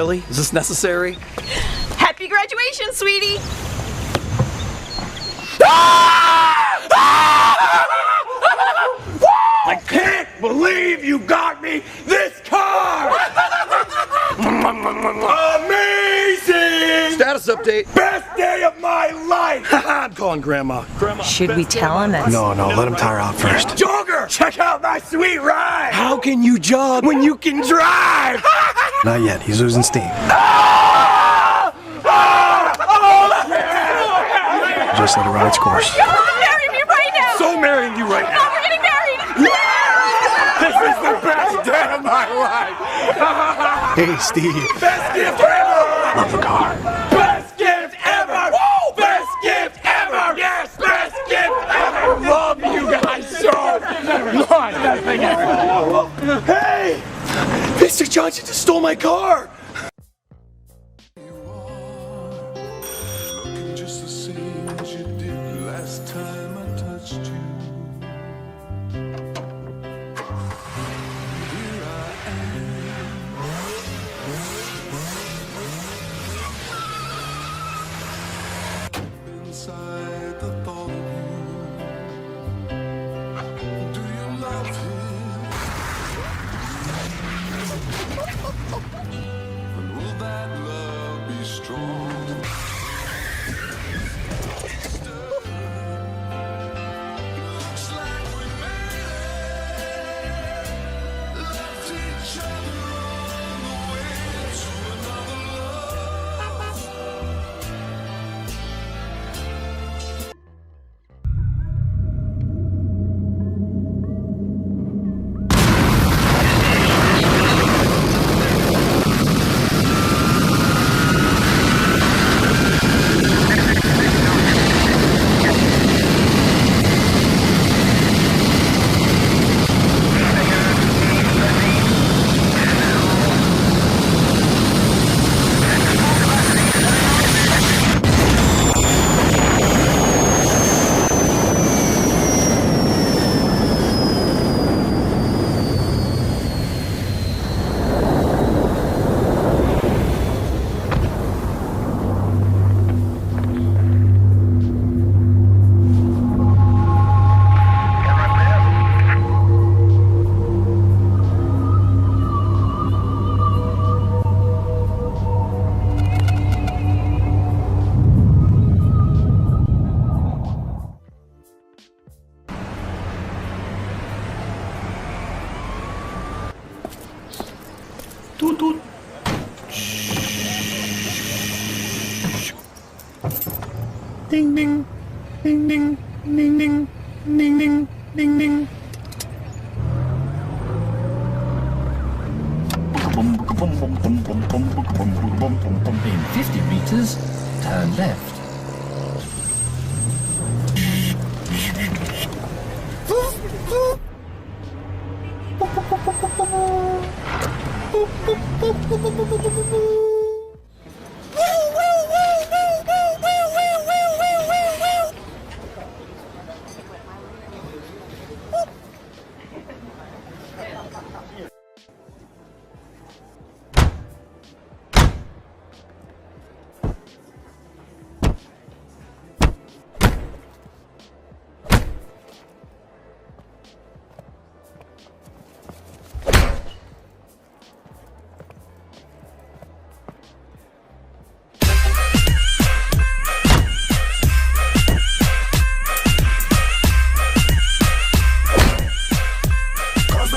Really? Is this necessary? Happy graduation, sweetie! I can't believe you got me this car! Amazing! Status update. Best day of my life! I'm calling Grandma. Grandma. Should we tell him that? No, let him tire out first. Jogger, check out my sweet ride! How can you jog When you can drive! Not yet. He's losing steam. Just let it run its course. Marry me right now! So marrying you right now! Oh, we're getting married! This is the best day of my life! Hey, Steve. Best gift ever! Love the car. Best gift ever! Woo! Best gift ever! Yes, best gift ever! Love you guys so much! Best thing ever! Hey! Mr. Johnson just stole my car! Looking just the same as you did last time I touched you. Here I am. Inside the thought of you. Do you love him? And will that love be strong? Toot toot. Ding ding. Ding ding. Ding ding. Ding ding. Ding ding. In 50 meters, turn left.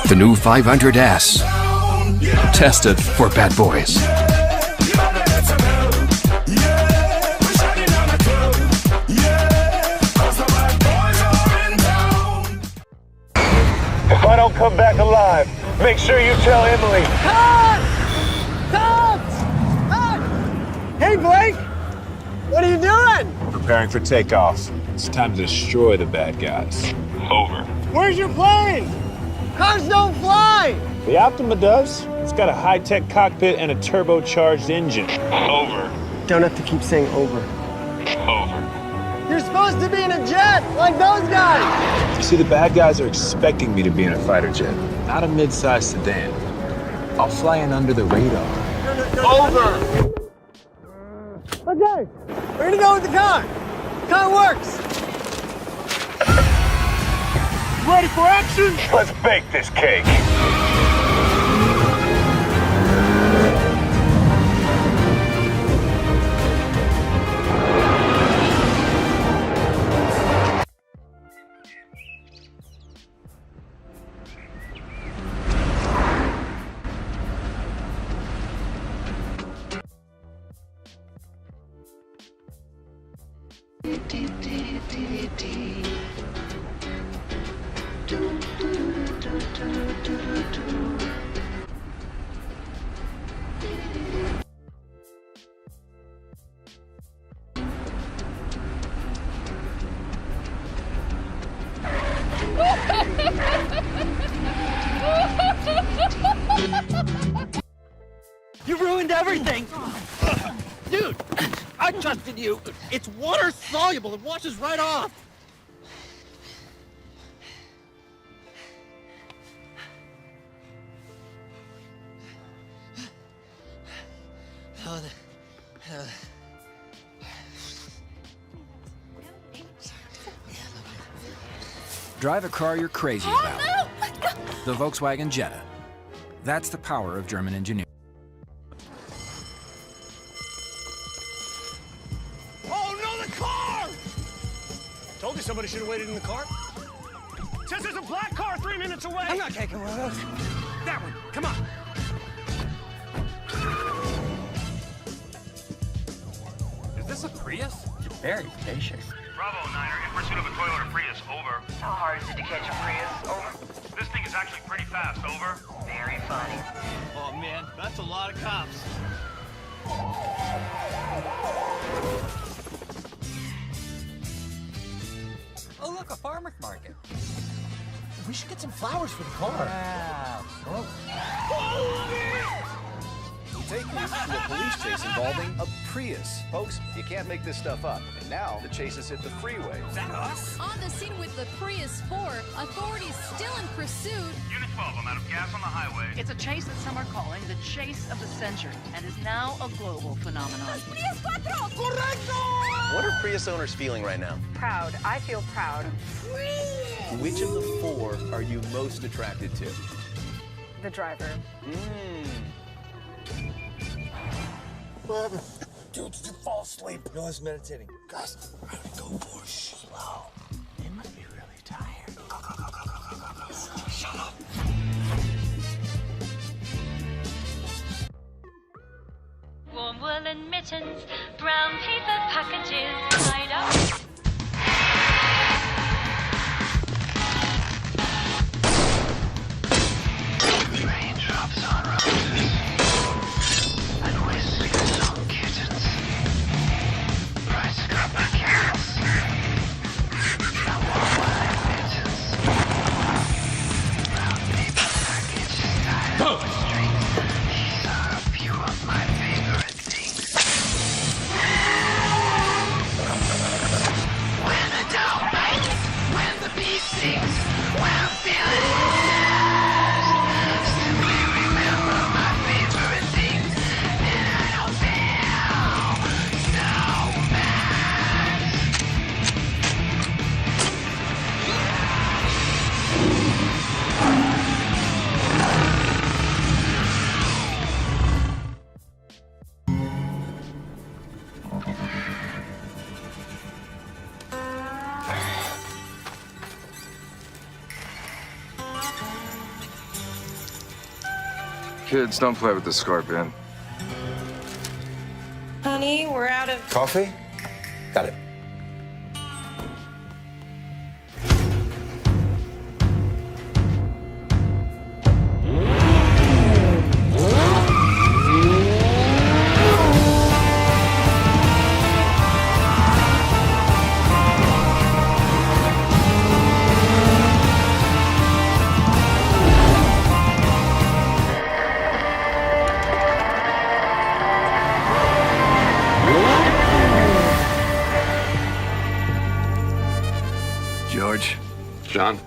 The new 500S. Tested for bad boys. If I don't come back alive, make sure you tell Emily. Hey, Blake! What are you doing? Preparing for takeoff. It's time to destroy the bad guys. Over. Where's your plane? Cars don't fly! The Optima does. It's got a high-tech cockpit and a turbocharged engine. Over. Don't have to keep saying over. Over. You're supposed to be in a jet, like those guys! You see, the bad guys are expecting me to be in a fighter jet, not a mid-sized sedan. I'll fly in under the radar. Over. Okay, we're gonna go with the car. Car works. Ready for action? Let's bake this cake. You ruined everything! Dude, I trusted you. It's water soluble. It washes right off. Drive a car you're crazy about. The Volkswagen Jetta. That's the power of German engineering. Oh no, the car! Told you somebody should have waited in the car. Says there's a black car 3 minutes away. I'm not taking one of those. That one. Come on. Is this a Prius? You're very spacious. Bravo, Niner, in pursuit of a Toyota Prius, over. How hard is it to catch a Prius? Over. This thing is actually pretty fast, over. Very funny. Oh man, that's a lot of cops. Oh, look, a farmer's market. We should get some flowers for the car. Wow. Take this to a police chase involving a Prius. Folks, you can't make this stuff up. And now the chase has hit the freeway. Is that us? On the scene with the Prius 4, authorities still in pursuit. Unit 12, I'm out of gas on the highway. It's a chase that some are calling the chase of the century and is now a global phenomenon. What are Prius owners feeling right now? Proud. I feel proud. Which of the four are you most attracted to? The driver. What happened? Dude, did you fall asleep? No, I was meditating. Guys, we're gonna go for slow. They must be really tired. Go. Shut up. Warm woolen mittens, brown paper packages tied up. Raindrops on roses. Kids, don't play with the scorpion. Honey, we're out of... Coffee? Got it. George. John.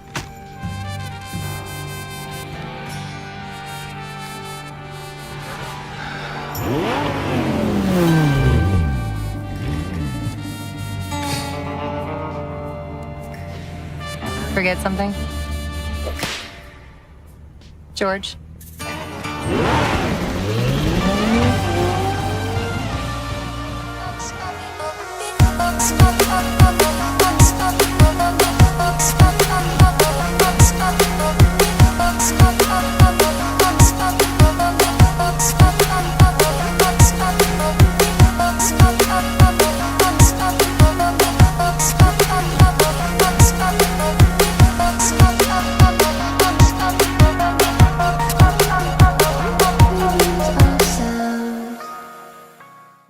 Forget something? George?